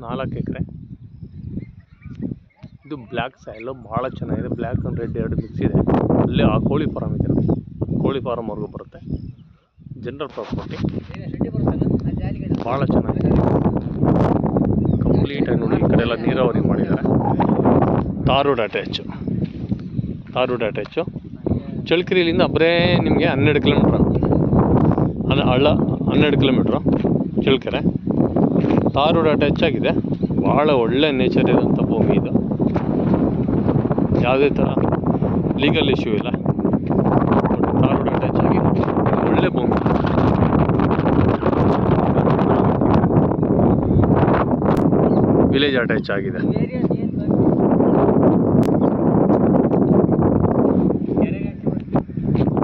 4 ಎಕರೆ. ಇದು black soil, ಭಾಳ ಚೆನ್ನಾಗಿದೆ. ಬ್ಲ್ಯಾಕ್ ಆ್ಯಂಡ್ ರೆಡ್ ಎರಡು ಮಿಕ್ಸ್ ಇದೆ. ಅಲ್ಲೇ ಆ ಕೋಳಿ ಫಾರಮ್ ಇದೆ, ಕೋಳಿ ಫಾರಮ್ವರೆಗೂ ಬರುತ್ತೆ. ಜನರಲ್ ಪ್ರಾಪರ್ಟಿ ಭಾಳ ಚೆನ್ನಾಗಿದೆ. ಕಂಪ್ಲೀಟಾಗಿ ನೋಡಿ, ಈ ಕಡೆ ಎಲ್ಲ ನೀರಾವರಿ ಮಾಡಿದ್ದಾರೆ. Tar road attach. ಚಳ್ಳಕೆರೆಯಿಂದ ಬರೇ ನಿಮಗೆ 12 ಕಿಲೋಮೀಟ್ರ್, ಹಳ್ಳ 12 kilometre Challakere. Tar road attach ಆಗಿದೆ. ಭಾಳ ಒಳ್ಳೆ ನೇಚರ್ ಇರೋಂಥ ಭೂಮಿ ಇದು. ಯಾವುದೇ ಥರ ಲೀಗಲ್ ಇಶ್ಯೂ ಇಲ್ಲ. ತಾರ್ ರೋಡ್ ಅಟ್ಯಾಚ್ ಆಗಿ ಒಳ್ಳೆ ಭೂಮಿ. ವಿಲೇಜ್ ಅಟ್ಯಾಚ್ ಆಗಿದೆ.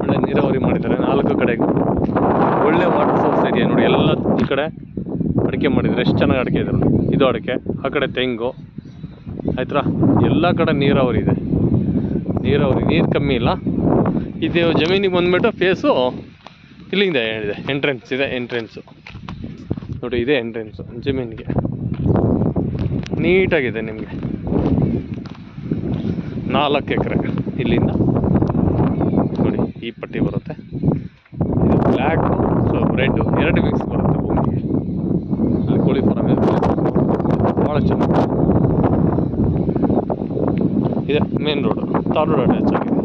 ಒಳ್ಳೆ ನೀರಾವರಿ ಮಾಡಿದ್ದಾರೆ 4 ಕಡೆಗೂ. ಒಳ್ಳೆ ವಾಟರ್ ಸೋರ್ಸ್ ಏರಿಯಾ ನೋಡಿ. ಎಲ್ಲ ಈ ಕಡೆ ಅಡಿಕೆ ಮಾಡಿದ್ದಾರೆ. ಎಷ್ಟು ಚೆನ್ನಾಗಿ ಅಡಿಕೆ ಇದೆ ನೋಡಿ. ಇದು ಅಡಿಕೆ, ಆ ಕಡೆ ತೆಂಗು ಆಯ್ತಾ. ಎಲ್ಲ ಕಡೆ ನೀರಾವರಿ ಇದೆ. ನೀರು ಕಮ್ಮಿ ಇಲ್ಲ. ಇದು ಜಮೀನಿಗೆ ಬಂದುಬಿಟ್ಟು ಫೇಸು ಇಲ್ಲಿಂದ ಇದೆ. ಎಂಟ್ರೆನ್ಸ್ ಇದೆ. ನೋಡಿ, ಇದೆ ಎಂಟ್ರೆನ್ಸು ಜಮೀನಿಗೆ. ನೀಟಾಗಿದೆ ನಿಮಗೆ. 4 ಎಕರೆ ಇಲ್ಲಿಂದ ನೋಡಿ, ಈ ಪಟ್ಟಿ ಬರುತ್ತೆ. ಇದು ಬ್ಲ್ಯಾಕು, ಸೊ ರೆಡ್ಡು ಎರಡು ಮಿಕ್ಸ್ ಬರುತ್ತೆ ಭೂಮಿಗೆ. ಅಲ್ಲಿ ಕೋಳಿ ಫಾರಮ್ ಇದೆ, ಭಾಳ ಚೆನ್ನಾಗಿದೆ. ಇದೆ main road, tar road attach ಆಗಿದೆ.